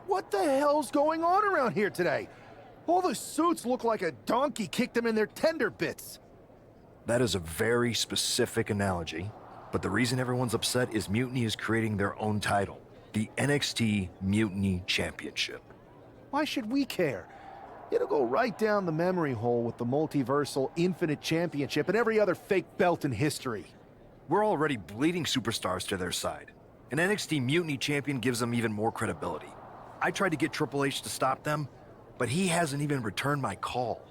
What the hell's going on around here today? All the suits look like a donkey kicked them in their tender bits. That is a very specific analogy, but the reason everyone's upset is Mutiny is creating their own title, the NXT Mutiny Championship. Why should we care? It'll go right down the memory hole with the multiversal Infinite Championship and every other fake belt in history. We're already bleeding superstars to their side. An NXT Mutiny champion gives them even more credibility. I tried to get Triple H to stop them, but he hasn't even returned my call.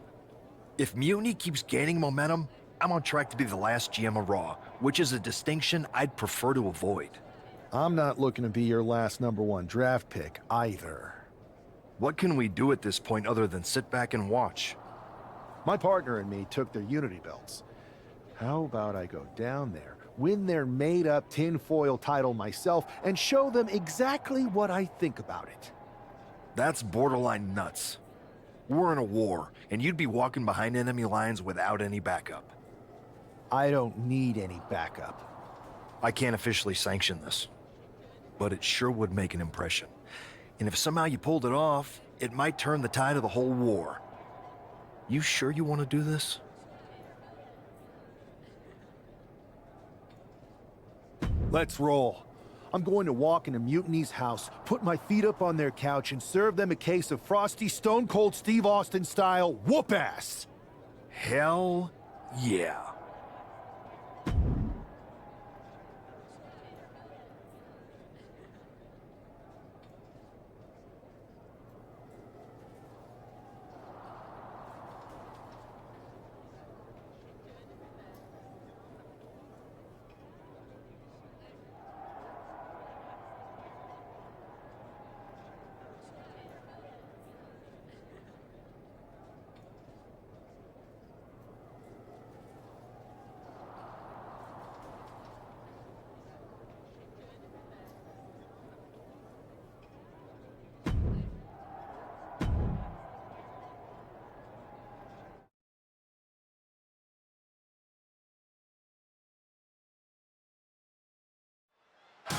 If Mutiny keeps gaining momentum, I'm on track to be the last GM of Raw, which is a distinction I'd prefer to avoid. I'm not looking to be your last #1 draft pick either. What can we do at this point other than sit back and watch? My partner and me took their Unity belts. How about I go down there, win their made-up tinfoil title myself, and show them exactly what I think about it? That's borderline nuts. We're in a war, and you'd be walking behind enemy lines without any backup. I don't need any backup. I can't officially sanction this, but it sure would make an impression. And if somehow you pulled it off, it might turn the tide of the whole war. You sure you want to do this? Let's roll. I'm going to walk into Mutiny's house, put my feet up on their couch, and serve them a case of frosty Stone Cold Steve Austin style whoop-ass. Hell yeah.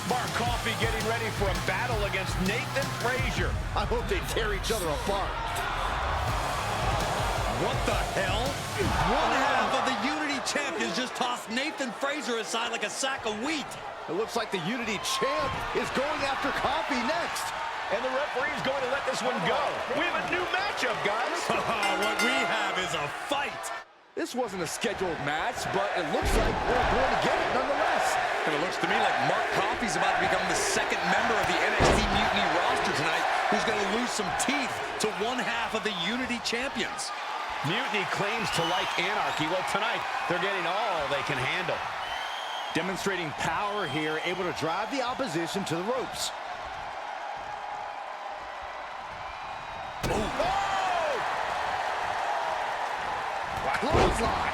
Mark Coffey getting ready for a battle against Nathan Frazier. I hope they tear each other apart. What the hell? One half of the Unity champions just tossed Nathan Frazier aside like a sack of wheat. It looks like the Unity champ is going after Coffey next. And the referee's going to let this one go. We have a new matchup, guys. What we have is a fight. This wasn't a scheduled match, but it looks like we're going to get it nonetheless. And it looks to me like Mark Coffey's about to become the second member of the NXT Mutiny roster tonight who's going to lose some teeth to one half of the Unity champions. Mutiny claims to like anarchy. Well, tonight, they're getting all they can handle. Demonstrating power here, able to drive the opposition to the ropes. Oh! Clothesline.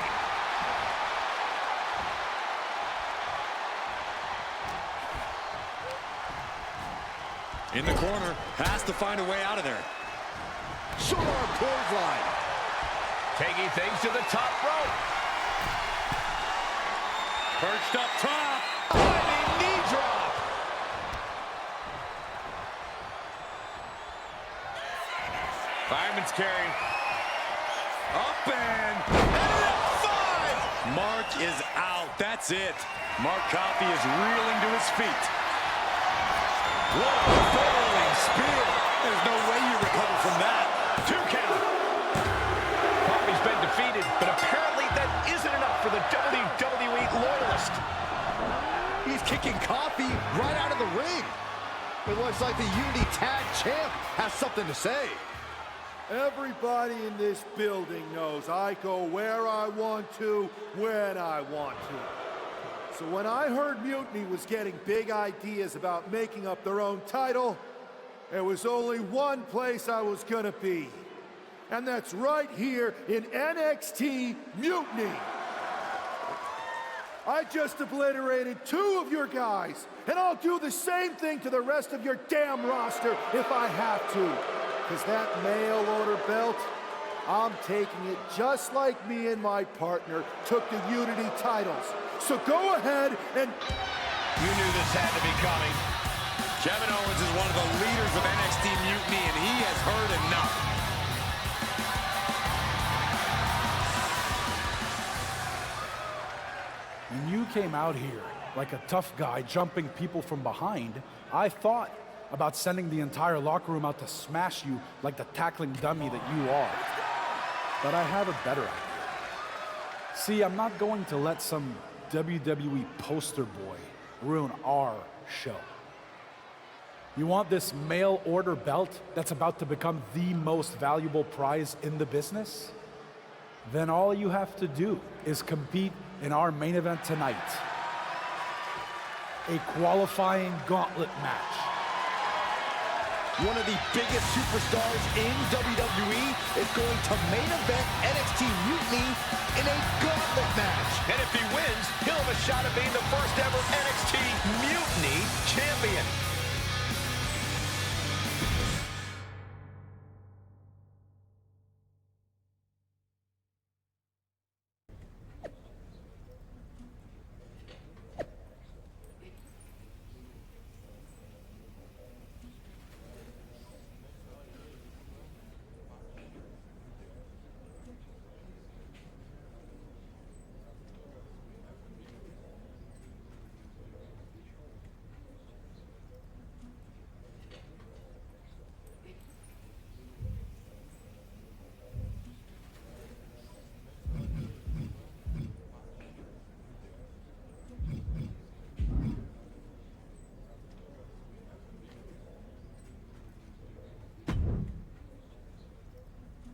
In the corner, has to find a way out of there. Short arm clothesline. Taking things to the top rope. Perched up top. Diving knee drop. Fireman's carry. Up and F5. Mark is out. That's it. Mark Coffey is reeling to his feet. What a falling spear. There's no way you recover from that. 2 count. Coffey's been defeated, but apparently that isn't enough for the WWE loyalist. He's kicking Coffey right out of the ring. It looks like the Unity Tag Champ has something to say. Everybody in this building knows I go where I want to, when I want to. So when I heard Mutiny was getting big ideas about making up their own title, there was only one place I was gonna be. And that's right here in NXT Mutiny. I just obliterated 2 of your guys, and I'll do the same thing to the rest of your damn roster if I have to. Because that mail order belt, I'm taking it just like me and my partner took the Unity titles. So go ahead and... You knew this had to be coming. Kevin Owens is one of the leaders of NXT Mutiny. came out here like a tough guy jumping people from behind, I thought about sending the entire locker room out to smash you like the tackling dummy that you are. But I have a better idea. See, I'm not going to let some WWE poster boy ruin our show. You want this mail order belt that's about to become the most valuable prize in the business? Then all you have to do is compete in our main event tonight. A qualifying gauntlet match. One of the biggest superstars in WWE is going to main event NXT Mutiny in a gauntlet match. And if he wins, he'll have a shot at being the first ever NXT Mutiny champion.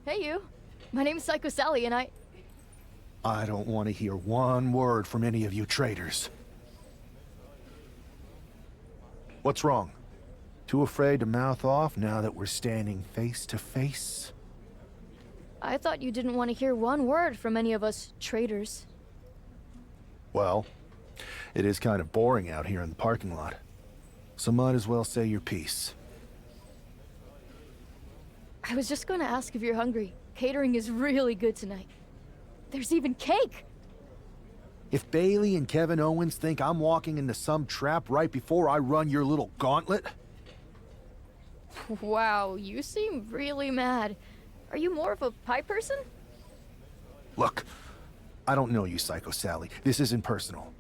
Hey, you. My name's Psycho Sally, and I don't want to hear one word from any of you traitors. What's wrong? Too afraid to mouth off now that we're standing face to face? I thought you didn't want to hear one word from any of us traitors. Well, it is kind of boring out here in the parking lot. So might as well say your piece. I was just going to ask if you're hungry. Catering is really good tonight. There's even cake! If Bailey and Kevin Owens think I'm walking into some trap right before I run your little gauntlet... Wow, you seem really mad. Are you more of a pie person? Look, I don't know you, Psycho Sally. This isn't personal.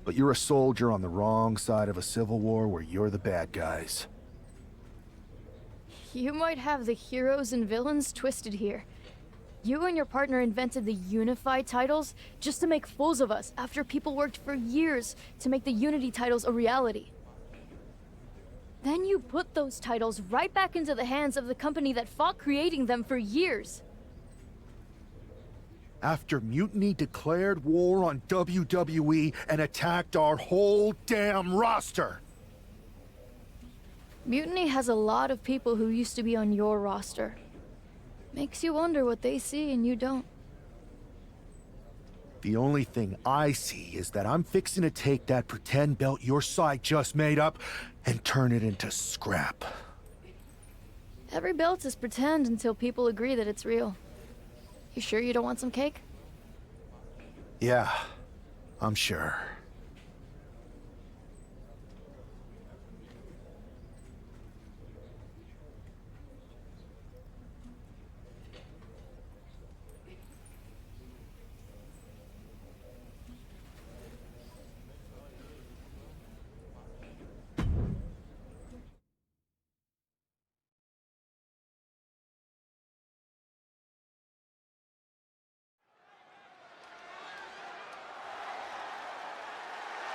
But you're a soldier on the wrong side of a civil war where you're the bad guys. You might have the heroes and villains twisted here. You and your partner invented the Unified titles just to make fools of us after people worked for years to make the Unity titles a reality. Then you put those titles right back into the hands of the company that fought creating them for years. After Mutiny declared war on WWE and attacked our whole damn roster. Mutiny has a lot of people who used to be on your roster. Makes you wonder what they see and you don't. The only thing I see is that I'm fixing to take that pretend belt your side just made up and turn it into scrap. Every belt is pretend until people agree that it's real. You sure you don't want some cake? Yeah, I'm sure.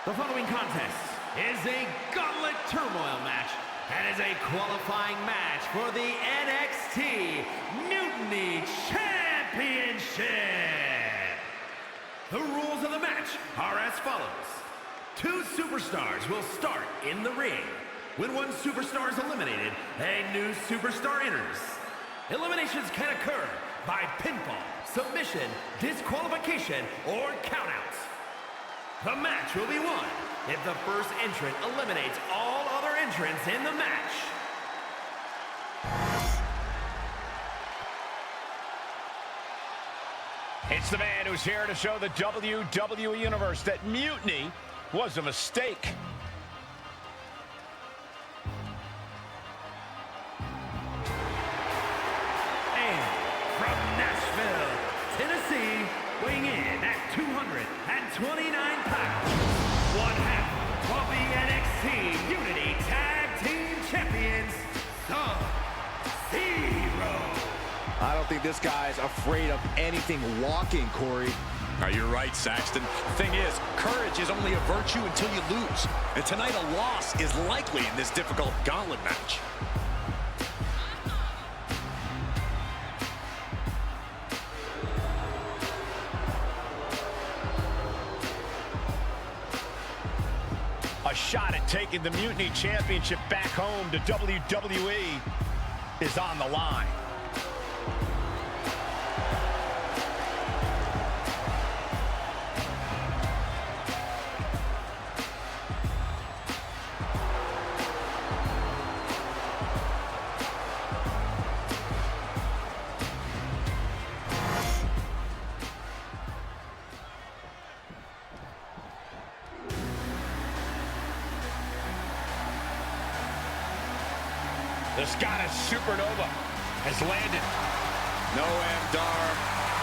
The following contest is a gauntlet turmoil match and is a qualifying match for the NXT Mutiny Championship. The rules of the match are as follows. 2 superstars will start in the ring. When one superstar is eliminated, a new superstar enters. Eliminations can occur by pinfall, submission, disqualification, or countout. The match will be won if the first entrant eliminates all other entrants in the match. It's the man who's here to show the WWE Universe that Mutiny was a mistake. And from Nashville, Tennessee, weighing in at 229 pounds, NXT Unity Tag Team Champions, Sub-Zero. I don't think this guy's afraid of anything walking, Corey. Now, you're right, Saxton. Thing is, courage is only a virtue until you lose. And tonight, a loss is likely in this difficult gauntlet match. A shot at taking the Mutiny Championship back home to WWE is on the line. The Scottish Supernova has landed. Noam Dar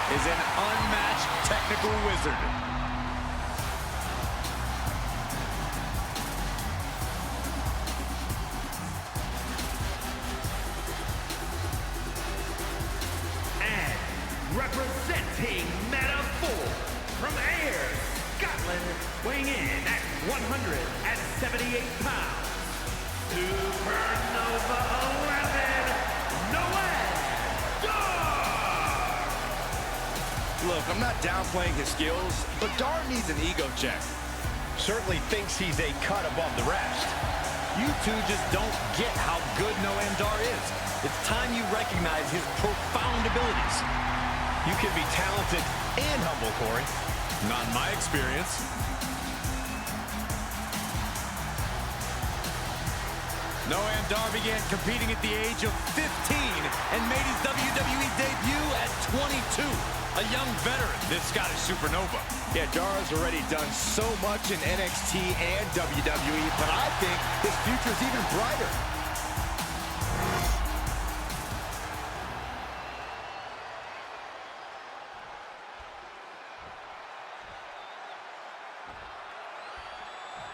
is an unmatched technical wizard. And representing Meta-4 from Ayr, Scotland, weighing in at 178 pounds, Supernova 11, Noam Dar! Look, I'm not downplaying his skills, but Dar needs an ego check. Certainly thinks he's a cut above the rest. You two just don't get how good Noam Dar is. It's time you recognize his profound abilities. You can be talented and humble, Corey. Not in my experience. Noam Dar began competing at the age of 15 and made his WWE debut at 22. A young veteran, this Scottish Supernova. Yeah, Dar's already done so much in NXT and WWE, but I think his future's even brighter.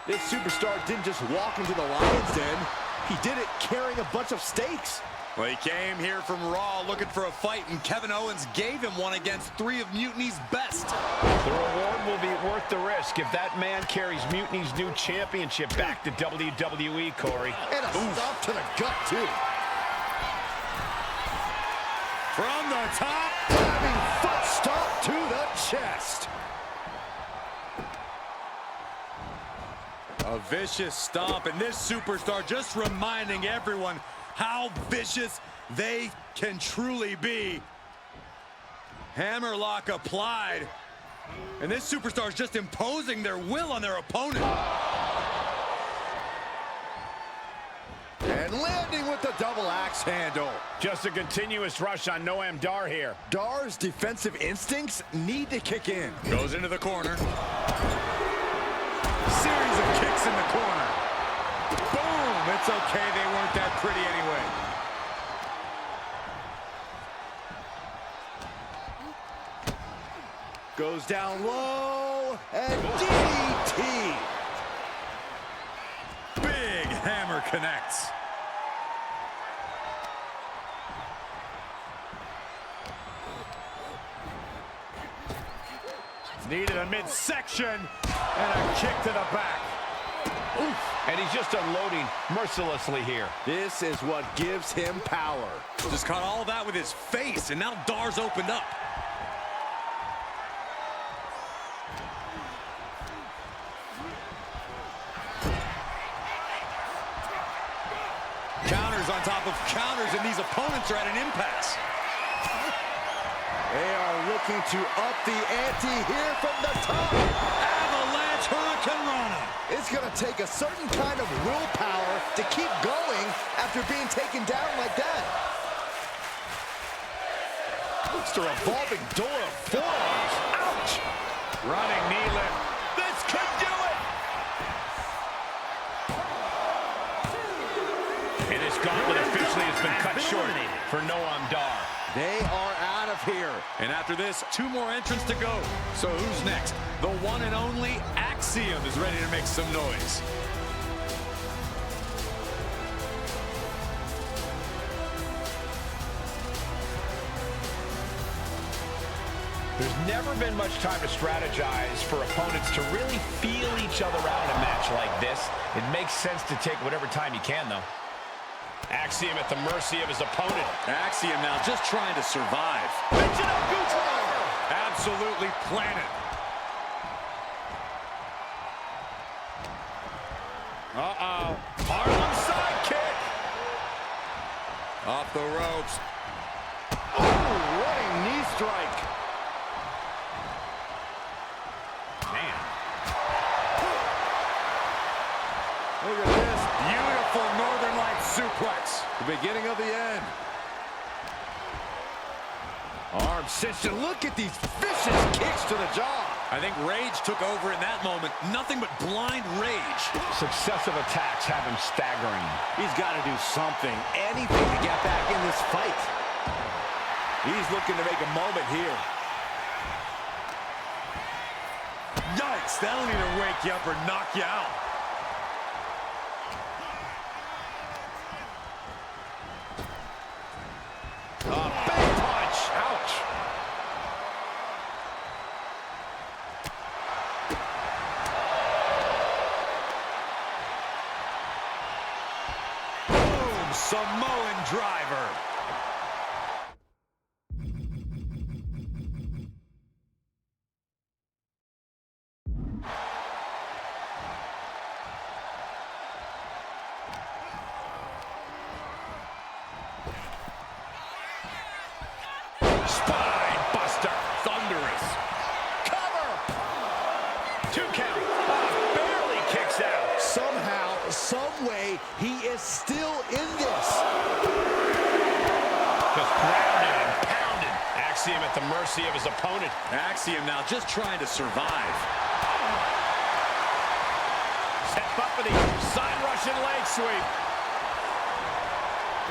This superstar didn't just walk into the Lion's Den. He did it carrying a bunch of stakes. Well, he came here from Raw looking for a fight, and Kevin Owens gave him one against 3 of Mutiny's best. The reward will be worth the risk if that man carries Mutiny's new championship back to WWE, Corey. And a stop to the gut, too. From the top. Grabbing foot stomp to the chest. A vicious stomp, and this superstar just reminding everyone how vicious they can truly be. Hammerlock applied, and this superstar is just imposing their will on their opponent. And landing with the double axe handle. Just a continuous rush on Noam Dar here. Dar's defensive instincts need to kick in. Goes into the corner. Series of kicks in the corner. Boom! It's okay, they weren't that pretty anyway. Goes down low, and DDT. Big hammer connects. Needed a midsection and a kick to the back. Oof. And he's just unloading mercilessly here. This is what gives him power. Just caught all that with his face, and now Dar's opened up. Counters on top of counters, and these opponents are at an impasse. They are looking to up the ante here from the top. Avalanche Hurricanrana. It's going to take a certain kind of willpower to keep going after being taken down like that. It's a revolving door of forearms. Ouch! Running knee lift. This could do it. And this gauntlet officially has been cut short for Noam Dar. They are out of here. And after this, 2 more entrants to go. So who's next? The one and only Axiom is ready to make some noise. There's never been much time to strategize for opponents to really feel each other out in a match like this. It makes sense to take whatever time you can, though. Axiom at the mercy of his opponent. Axiom now just trying to survive. Absolutely planted. Uh-oh. Harlem sidekick. Off the ropes. Oh, running knee strike. Man. Look at this. Beautiful Northern Lights suplex. The beginning of the end. Arm cinched. Look at these vicious kicks to the jaw. I think rage took over in that moment. Nothing but blind rage. Successive attacks have him staggering. He's got to do something, anything to get back in this fight. He's looking to make a moment here. Yikes, that'll either wake you up or knock you out. Big punch. Ouch. Boom, Samoan driver. Spine buster. Thunderous. Cover. 2 count. Barely kicks out. Somehow, some way, he is still in this. Just grounded and pounded. Axiom at the mercy of his opponent. Axiom now just trying to survive. Set buffeting. Side Russian leg sweep.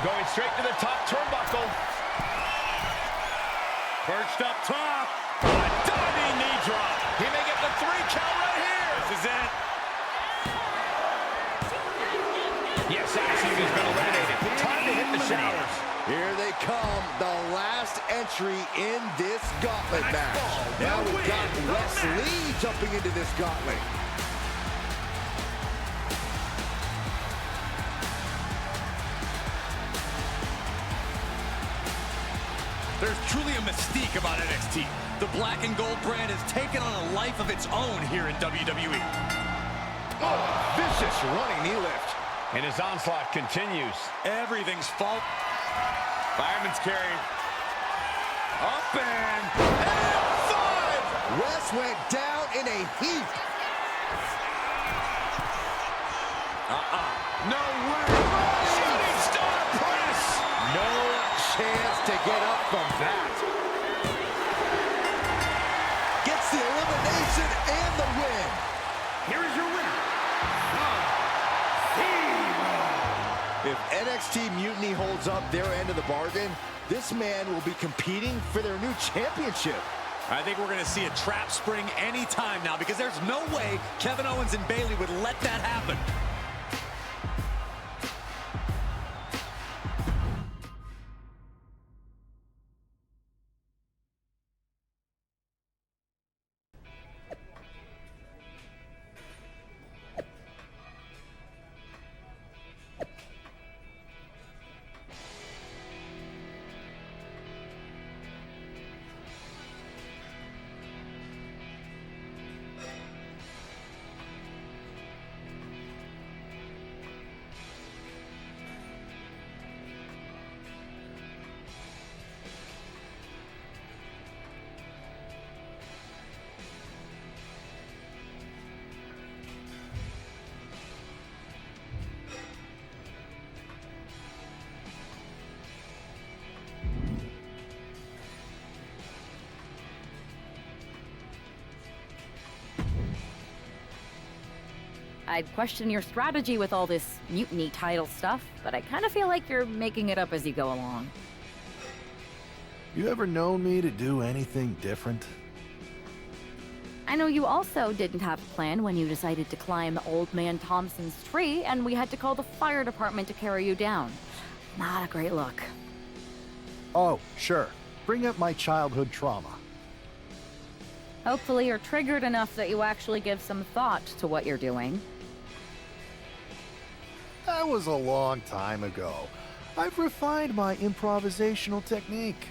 Going straight to the top turnbuckle. Perched up top. A diving knee drop. He may get the 3 count right here. This is it. Yes, Axiom has been eliminated. Time to hit the showers. Here they come, the last entry in this gauntlet match. Now we've got Wes Lee jumping into this gauntlet. There's truly a mystique about NXT. The black and gold brand has taken on a life of its own here in WWE. Oh, vicious running knee lift. And his onslaught continues. Everything's fault. Fireman's carry. Up and 5! Wes went down in a heap. No way! Shooting star press! No chance to get up from that. Gets the elimination and the win. Here is your winner, If NXT Mutiny holds up their end of the bargain, this man will be competing for their new championship. I think we're going to see a trap spring any time now because there's no way Kevin Owens and Bayley would let that happen. I'd question your strategy with all this Mutiny title stuff, but I kind of feel like you're making it up as you go along. You ever known me to do anything different? I know you also didn't have a plan when you decided to climb Old Man Thompson's tree, and we had to call the fire department to carry you down. Not a great look. Oh, sure. Bring up my childhood trauma. Hopefully you're triggered enough that you actually give some thought to what you're doing. That was a long time ago. I've refined my improvisational technique.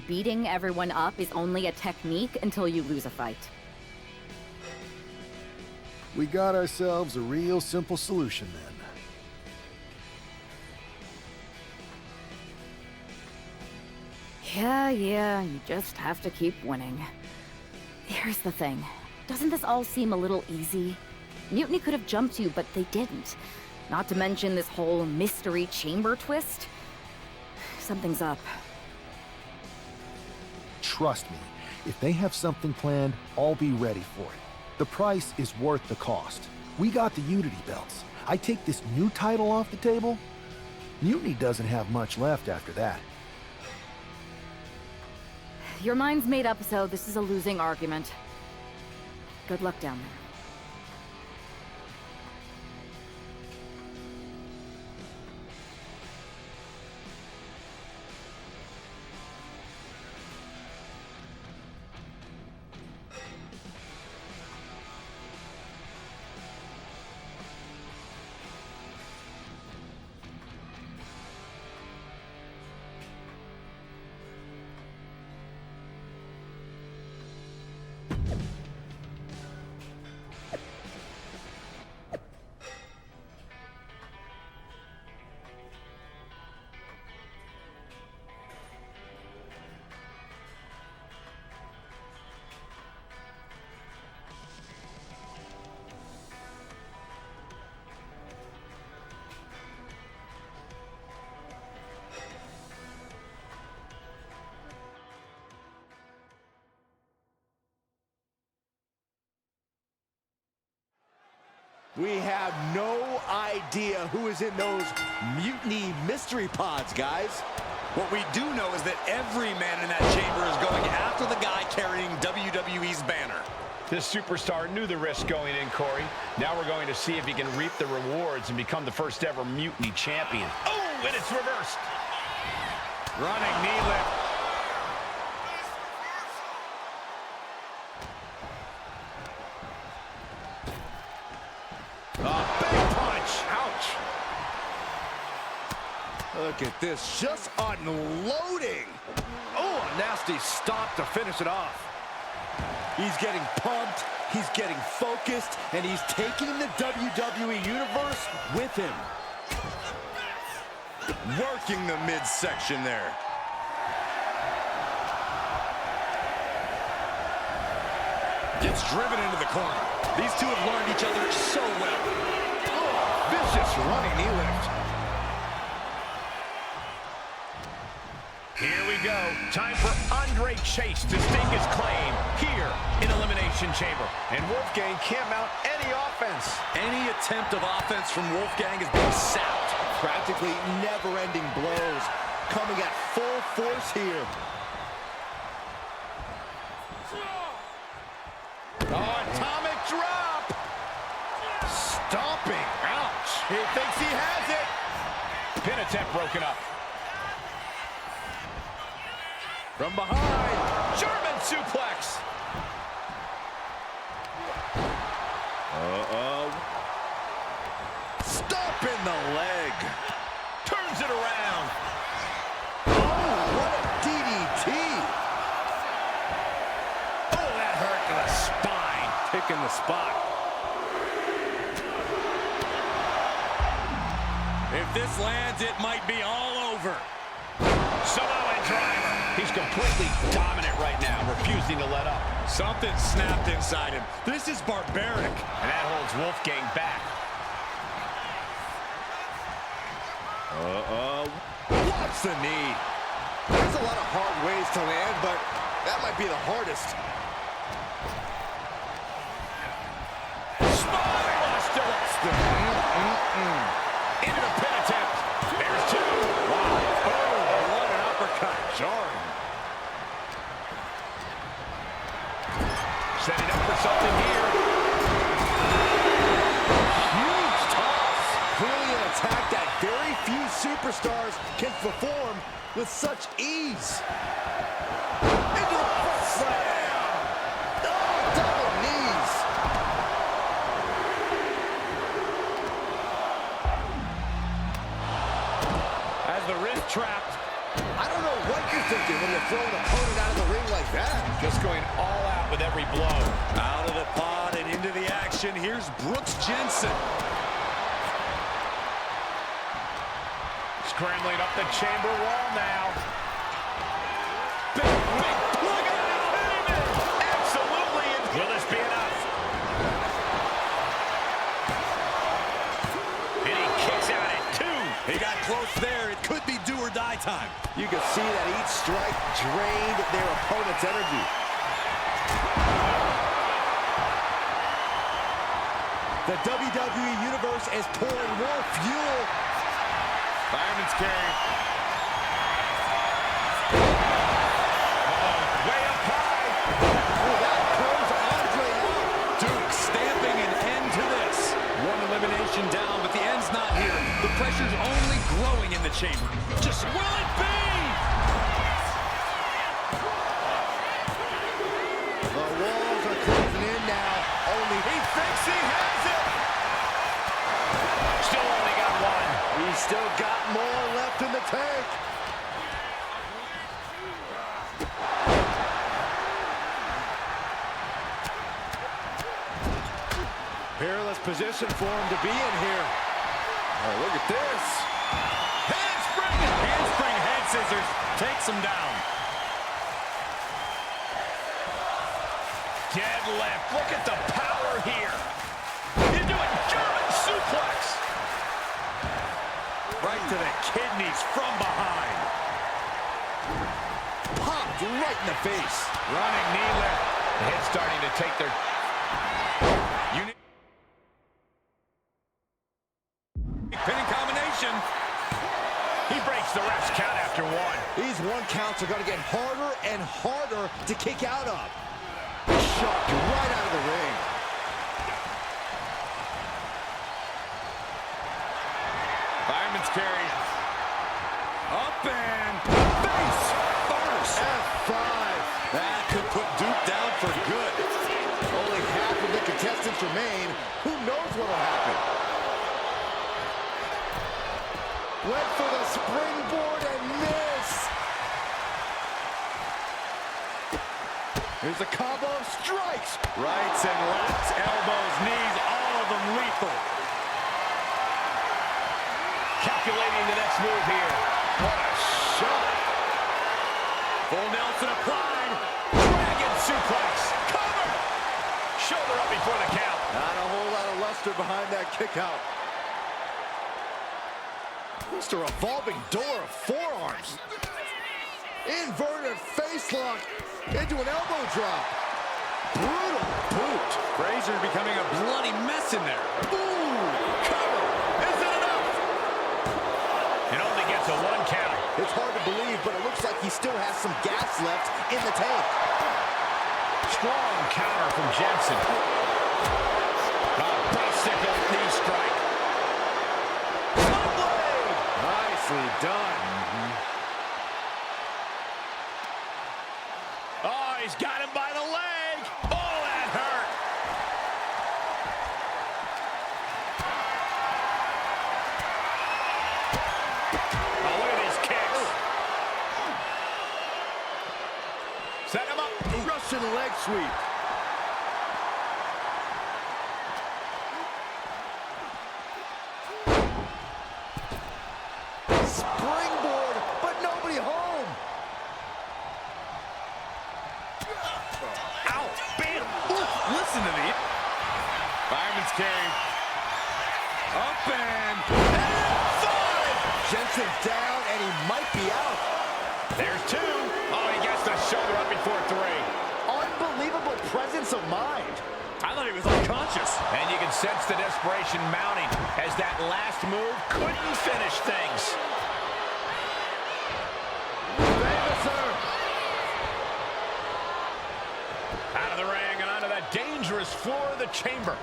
Beating everyone up is only a technique until you lose a fight. We got ourselves a real simple solution then. Yeah, you just have to keep winning. Here's the thing. Doesn't this all seem a little easy? Mutiny could have jumped you, but they didn't. Not to mention this whole mystery chamber twist. Something's up. Trust me, if they have something planned, I'll be ready for it. The price is worth the cost. We got the Unity belts. I take this new title off the table, Mutiny doesn't have much left after that. Your mind's made up, so this is a losing argument. Good luck down there. We have no idea who is in those Mutiny mystery pods, guys. What we do know is that every man in that chamber is going after the guy carrying WWE's banner. This superstar knew the risk going in, Corey. Now we're going to see if he can reap the rewards and become the first ever Mutiny champion. Oh, and it's reversed. Running knee lift. Look at this, just unloading. Oh, a nasty stop to finish it off. He's getting pumped, he's getting focused, and he's taking the WWE Universe with him. Working the midsection there. Gets driven into the corner. These two have learned each other so well. Oh, vicious running knee lift. Here we go. Time for Andre Chase to stake his claim here in Elimination Chamber. And Wolfgang can't mount any offense. Any attempt of offense from Wolfgang is being sapped. Practically never-ending blows coming at full force here. Oh, atomic drop. Stomping. Ouch. He thinks he has it. Pin attempt broken up. From behind, German suplex. Stop in the leg. Turns it around. Oh, what a DDT. Oh, that hurt to the spine. Picking the spot. If this lands, it might be all over. Samoan driver. He's completely dominant right now, refusing to let up. Something snapped inside him. This is barbaric. And that holds Wolfgang back. Watch the knee. There's a lot of hard ways to land, but that might be the hardest. Spinebuster. Into the pin attempt. There's two. Wow. Oh, what an uppercut. Jarring. Setting up for something here. Huge toss. Clearly an attack that very few superstars can perform with such ease. Into the front slam. Oh, double knees. As the wrist trapped. I don't know what you're thinking when you throw an opponent out of the ring like that. Just going all out with every blow. Out of the pod and into the action. Here's Brooks Jensen. Scrambling up the chamber wall now. Big, look at it! Absolutely. Will this be enough? And he kicks out at 2. He got close there. It could be do or die time. You can see that each strike drained their opponent's energy. The WWE Universe is pouring more fuel. Fireman's carry. Way up high. Oh, that throws Andre out. Duke stamping an end to this. One elimination down, but the end's not here. The pressure's only growing in the chamber. Just will it be? The walls are closing in now. Only He thinks he has it. Still only got one. he's still got more left in the tank. Perilous position for him to be in here. Oh, look at this. Handspring head scissors takes him down. Deadlift. Look at the power here. Into a German suplex. Right to the kidneys from behind. Popped right in the face. Running knee lift. The head's starting to take their... Pinning combination. He breaks the ref's count after 1. These one counts are going to get harder and harder to kick out of. Shot right out of the ring. Fireman's carry. Up and face first. F5. That could put Duke down for good. Only half of the contestants remain. Who knows what will happen? Went for the springboard and miss. Here's a combo of strikes. Rights and lefts, elbows, knees, all of them lethal. Calculating the next move here. What a shot. Full Nelson applied. Dragon suplex. Cover. Shoulder up before the count. Not a whole lot of luster behind that kick out. Just a revolving door of forearms. Inverted face lock into an elbow drop. Brutal boot. Frazier becoming a bloody mess in there. Ooh, cover. Is it enough? It only gets a 1 count. It's hard to believe, but it looks like he still has some gas left in the tank. Strong counter from Jensen. A bicycle knee strike. Nicely done. Oh, he's got him by the leg. Oh, that hurt. Oh, look at his kicks. Set him up. Russian leg sweep. Springboard, but nobody home. Ow, bam. Ooh, listen to the... Fireman's carry. Up and... Jensen's down, and he might be out. There's 2. Oh, he gets the shoulder up before 3. Unbelievable presence of mind. I thought he was unconscious. And you can sense the desperation mounting as that last move couldn't finish things. Out of the ring and onto that dangerous floor of the chamber.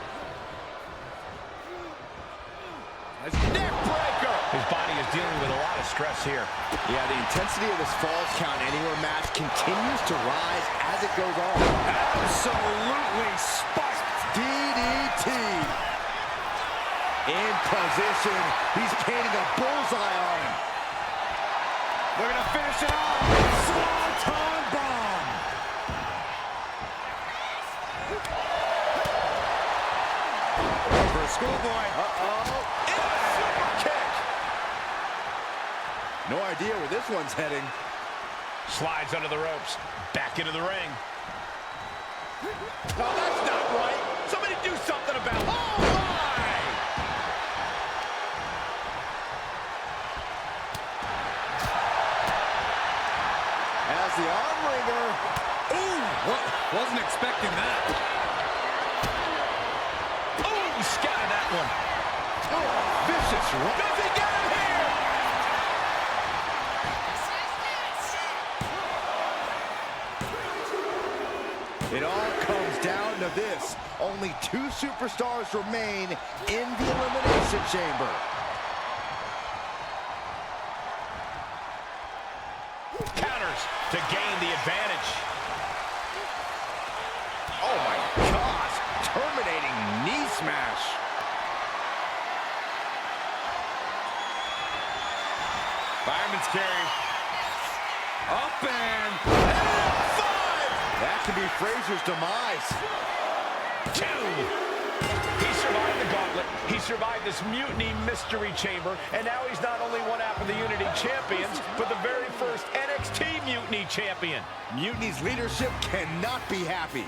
Neck breaker. His body is dealing with a stress here. Yeah, the intensity of this Falls Count Anywhere match continues to rise as it goes on. Absolutely spiked. DDT. In position. He's painting a bullseye on him. They're going to finish it off. Swanton bomb. For a schoolboy. Super kick. No idea where this one's heading. Slides under the ropes. Back into the ring. No, that's not right. Somebody do something about it. Oh, my! As the arm wringer. Ooh, wasn't expecting that. Oh, scattered that one. Oh, vicious. Does he get him here? It all comes down to this. Only 2 superstars remain in the Elimination Chamber. Counters to gain the advantage. Oh my gosh, terminating knee smash. Fireman's carry. Up and 5. That could be Fraser's demise. 2. He survived the gauntlet. He survived this Mutiny Mystery Chamber, and now he's not only one half of the Unity Champions, but the very first NXT Mutiny Champion. Mutiny's leadership cannot be happy.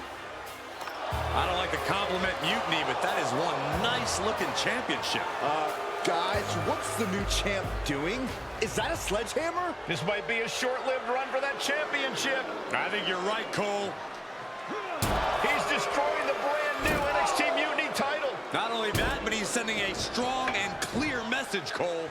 I don't like to compliment Mutiny, but that is one nice-looking championship. Guys, what's the new champ doing? Is that a sledgehammer? This might be a short-lived run for that championship. I think you're right, Cole. He's destroying the brand-new NXT Mutiny title. Not only that, but he's sending a strong and clear message, Cole.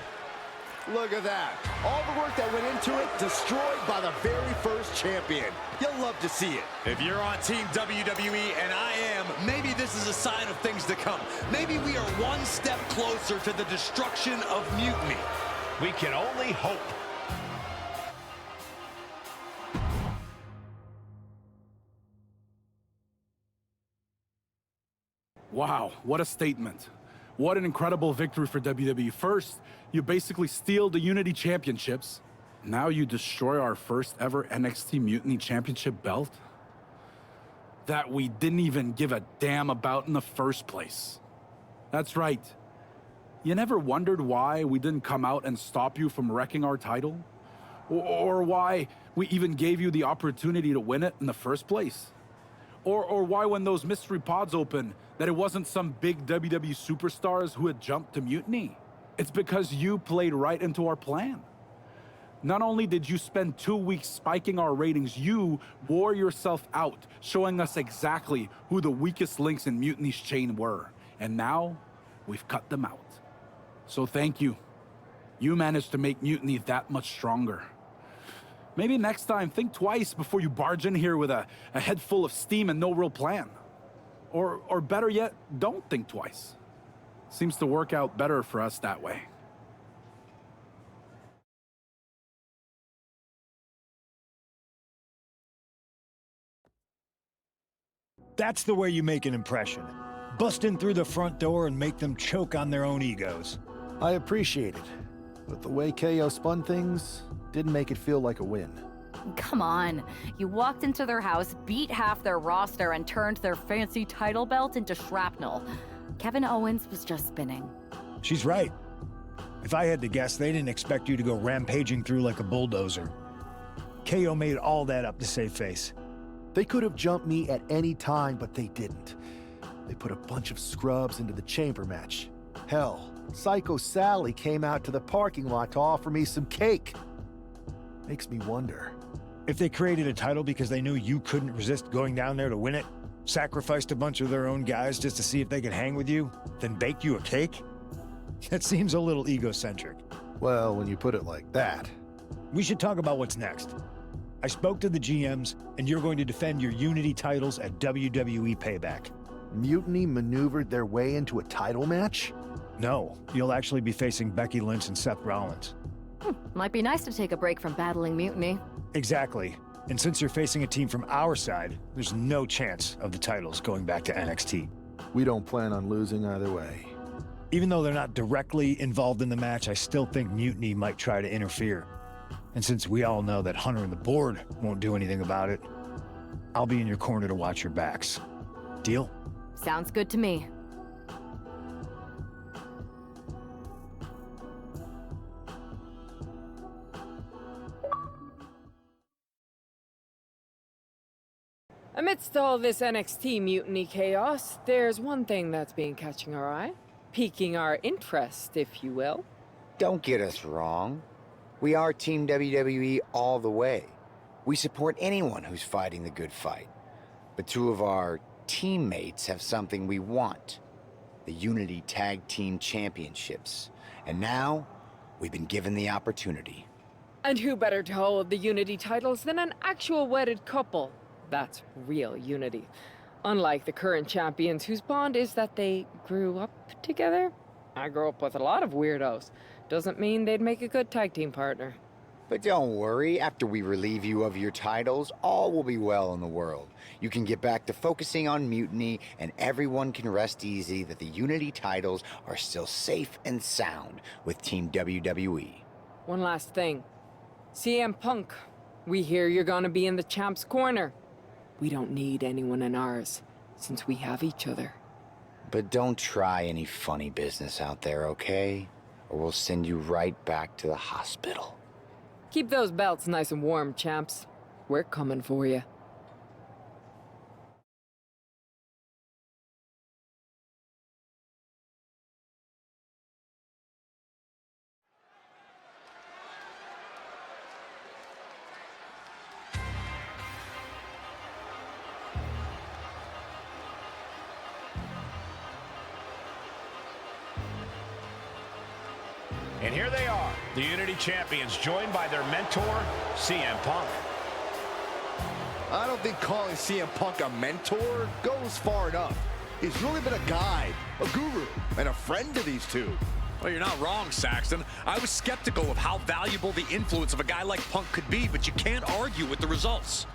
Look at that. All the work that went into it, destroyed by the very first champion. You'll love to see it. If you're on Team WWE, and I am, maybe this is a sign of things to come. Maybe we are one step closer to the destruction of Mutiny. We can only hope. Wow, what a statement. What an incredible victory for WWE. First, you basically steal the Unity Championships. Now you destroy our first ever NXT Mutiny Championship belt that we didn't even give a damn about in the first place. That's right. You never wondered why we didn't come out and stop you from wrecking our title? Or why we even gave you the opportunity to win it in the first place? Or why when those mystery pods open, that it wasn't some big WWE superstars who had jumped to Mutiny? It's because you played right into our plan. Not only did you spend 2 weeks spiking our ratings, you wore yourself out, showing us exactly who the weakest links in Mutiny's chain were. And now, we've cut them out. So thank you. You managed to make Mutiny that much stronger. Maybe next time, think twice before you barge in here with a head full of steam and no real plan. Or better yet, don't think twice. Seems to work out better for us that way. That's the way you make an impression. Bust in through the front door and make them choke on their own egos. I appreciate it, but the way KO spun things didn't make it feel like a win. Come on. You walked into their house, beat half their roster, and turned their fancy title belt into shrapnel. Kevin Owens was just spinning. She's right. If I had to guess, they didn't expect you to go rampaging through like a bulldozer. KO made all that up to save face. They could have jumped me at any time, but they didn't. They put a bunch of scrubs into the chamber match. Hell, Psycho Sally came out to the parking lot to offer me some cake. Makes me wonder. If they created a title because they knew you couldn't resist going down there to win it, sacrificed a bunch of their own guys just to see if they could hang with you, then baked you a cake? That seems a little egocentric. Well, when you put it like that. We should talk about what's next. I spoke to the GMs, and you're going to defend your Unity titles at WWE Payback. Mutiny maneuvered their way into a title match? No, you'll actually be facing Becky Lynch and Seth Rollins. Might be nice to take a break from battling Mutiny. Exactly. And since you're facing a team from our side, there's no chance of the titles going back to NXT. We don't plan on losing either way. Even though they're not directly involved in the match, I still think Mutiny might try to interfere. And since we all know that Hunter and the board won't do anything about it, I'll be in your corner to watch your backs. Deal? Sounds good to me. Amidst all this NXT mutiny chaos, there's one thing that's been catching our eye, piquing our interest, if you will. Don't get us wrong. We are Team WWE all the way. We support anyone who's fighting the good fight. But two of our teammates have something we want. The Unity Tag Team Championships. And now, we've been given the opportunity. And who better to hold the Unity titles than an actual wedded couple? That's real unity. Unlike the current champions whose bond is that they grew up together. I grew up with a lot of weirdos. Doesn't mean they'd make a good tag team partner. But don't worry, after we relieve you of your titles, all will be well in the world. You can get back to focusing on Mutiny, and everyone can rest easy that the Unity titles are still safe and sound with Team WWE. One last thing. CM Punk, we hear you're gonna be in the champ's corner. We don't need anyone in ours, since we have each other. But don't try any funny business out there, okay? Or we'll send you right back to the hospital. Keep those belts nice and warm, champs. We're coming for you. And here they are, the Unity Champions, joined by their mentor, CM Punk. I don't think calling CM Punk a mentor goes far enough. He's really been a guide, a guru, and a friend to these two. Well, you're not wrong, Saxton. I was skeptical of how valuable the influence of a guy like Punk could be, but you can't argue with the results.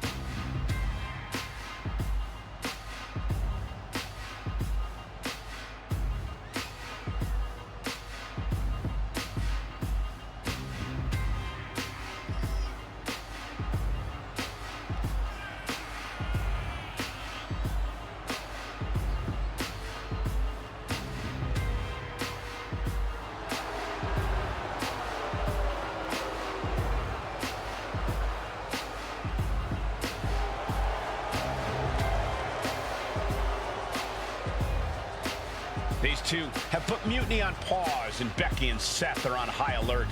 These two have put Mutiny on pause, and Becky and Seth are on high alert.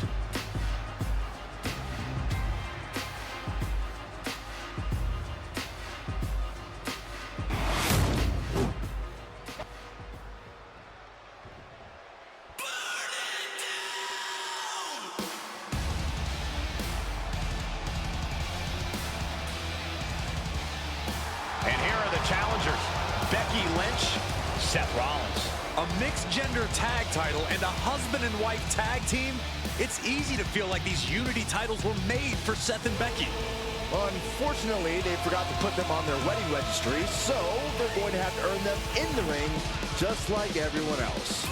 And here are the challengers, Becky Lynch, Seth Rollins. A mixed-gender tag title and a husband and wife tag team? It's easy to feel like these Unity titles were made for Seth and Becky. Well, unfortunately, they forgot to put them on their wedding registry, so they're going to have to earn them in the ring, just like everyone else.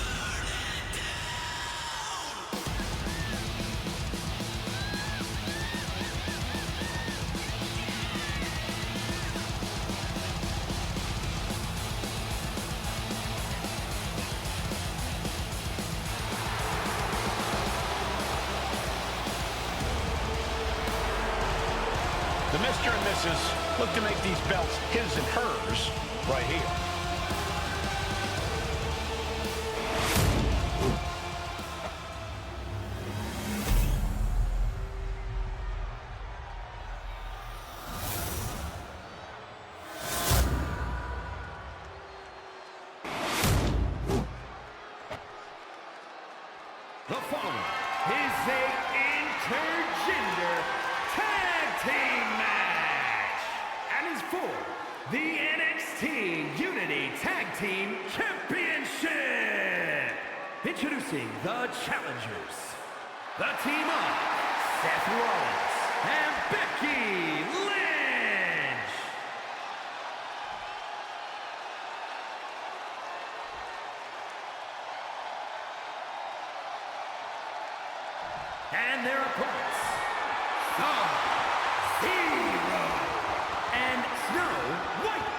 The Mr. and Mrs. look to make these belts his and hers right here. The following is a intergender tag team match and is for the NXT Unity Tag Team Championship. Introducing the challengers, the team of Seth Rollins and Becky Lynch. And their opponents, Sub-Zero and Snow White.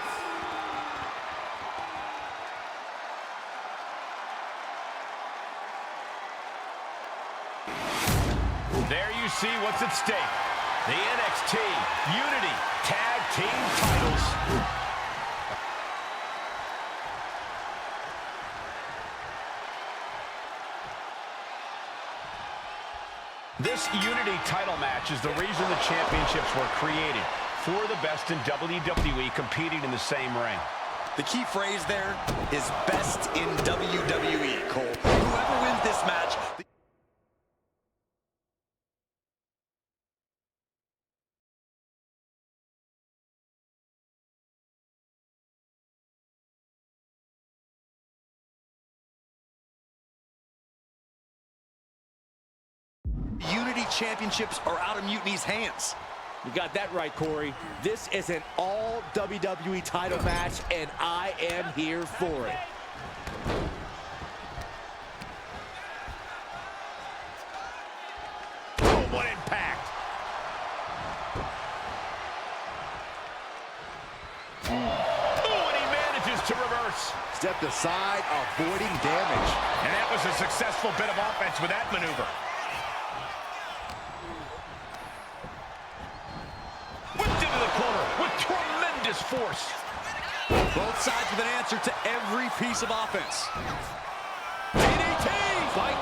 There you see what's at stake. The NXT Unity Tag Team titles. This Unity title match is the reason the championships were created. For the best in WWE competing in the same ring. The key phrase there is best in WWE, Cole. Whoever wins this match... Unity championships are out of Mutiny's hands. You got that right, Corey. This is an all WWE title match, and I am here for it. Oh, what impact! Oh, and he manages to reverse. Stepped aside, avoiding damage. And that was a successful bit of offense with that maneuver. Whipped into the corner with tremendous force. Both sides with an answer to every piece of offense. DDT! Fight!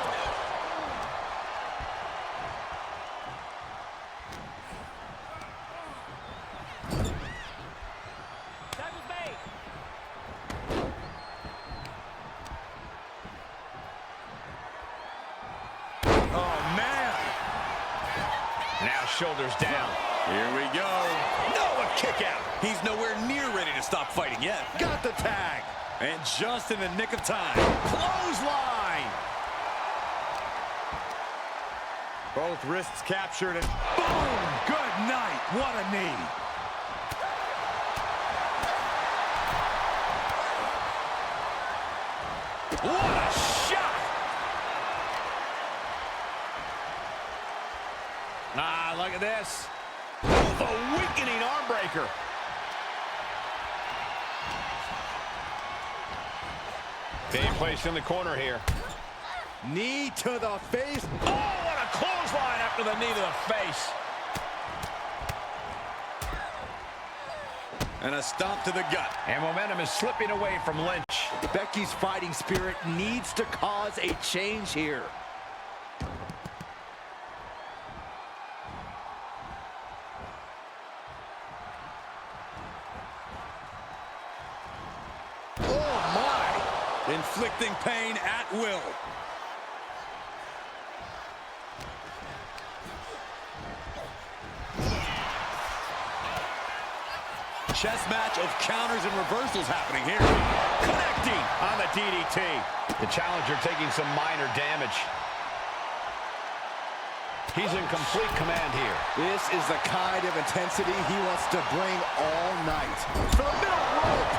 Oh, man. Now shoulders down. Here we go. No, a kick out. He's nowhere near ready to stop fighting yet. Got the tag. And just in the nick of time. Clothesline. Both wrists captured and Boom. Good night. What a knee. What a shot. Ah, look at this. The weakening arm breaker. Being placed in the corner here. knee to the face. Oh, what a clothesline after the knee to the face. And a stomp to the gut. And momentum is slipping away from Lynch. Becky's fighting spirit needs to cause a change here. Inflicting pain at will. Chess match of counters and reversals happening here. Connecting on the DDT. The challenger taking some minor damage. He's in complete command here. This is the kind of intensity he wants to bring all night. From the middle rope.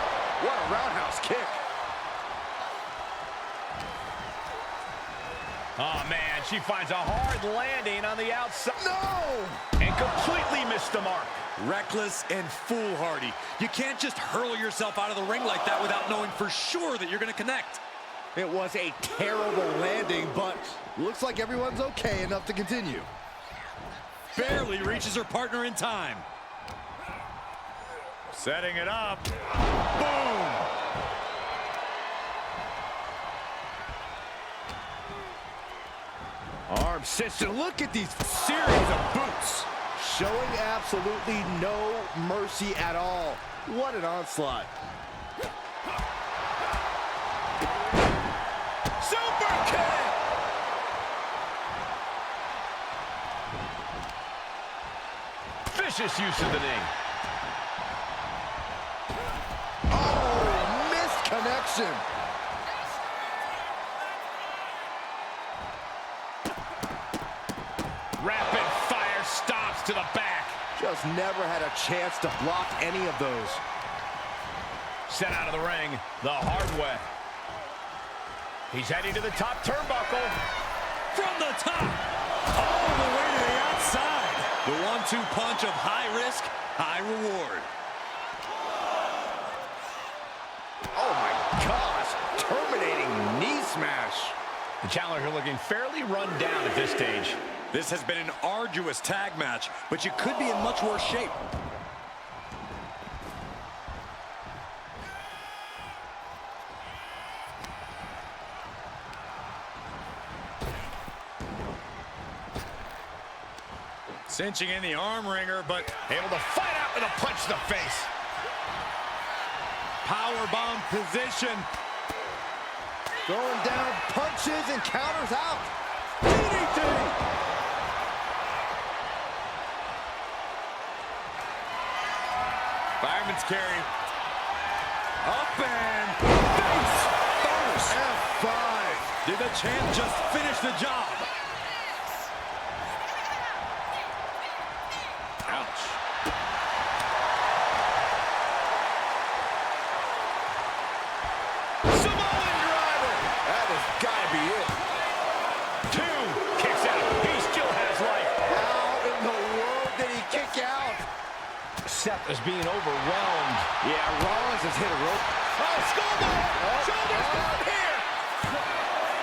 What a roundhouse kick. Oh, man, she finds a hard landing on the outside. No! And completely missed the mark. Reckless and foolhardy. You can't just hurl yourself out of the ring like that without knowing for sure that you're going to connect. It was a terrible landing, but looks like everyone's okay enough to continue. Barely reaches her partner in time. Setting it up. Boom! Arm system. Look at these series of boots. Showing absolutely no mercy at all. What an onslaught. Super kick! Vicious use of the knee. Oh, missed connection. Rapid fire stops to the back. Just never had a chance to block any of those. Sent out of the ring the hard way. He's heading to the top turnbuckle. From the top, all the way to the outside. The 1-2 punch of high risk, high reward. Oh my gosh, terminating knee smash. The challenger looking fairly run down at this stage. This has been an arduous tag match, but you could be in much worse shape. Cinching in the arm wringer, but Able to fight out with a punch to the face. powerbomb position. Throwing down punches and counters out. DDT! Fireman's carry. Up and face first. F5. Did the champ just finish the job? Ouch. Samoan driver. That has got to be it. 2 kicks out. He still has life. How in the world did he kick out? Seth is being overwhelmed. Yeah, Rollins has hit a rope. Oh, skullball! Shoulders down here!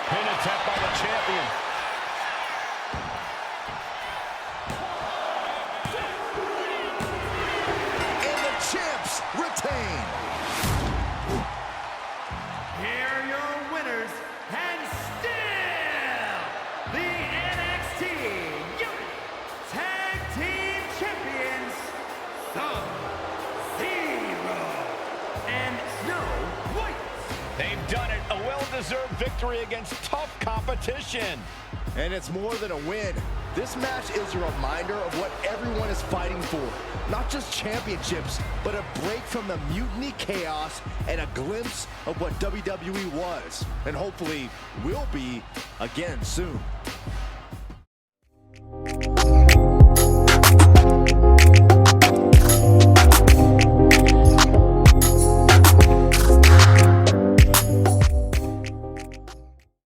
Pin attempt by the champion. And the champs retain. Here are your winners, and still the NXT Tag Team Champions, Sub-Zero and Snow White. They've done it. A well-deserved victory against tough competition. And it's more than a win. This match is a reminder of what everyone is fighting for. Not just championships, but a break from the mutiny chaos and a glimpse of what WWE was, and hopefully will be again soon.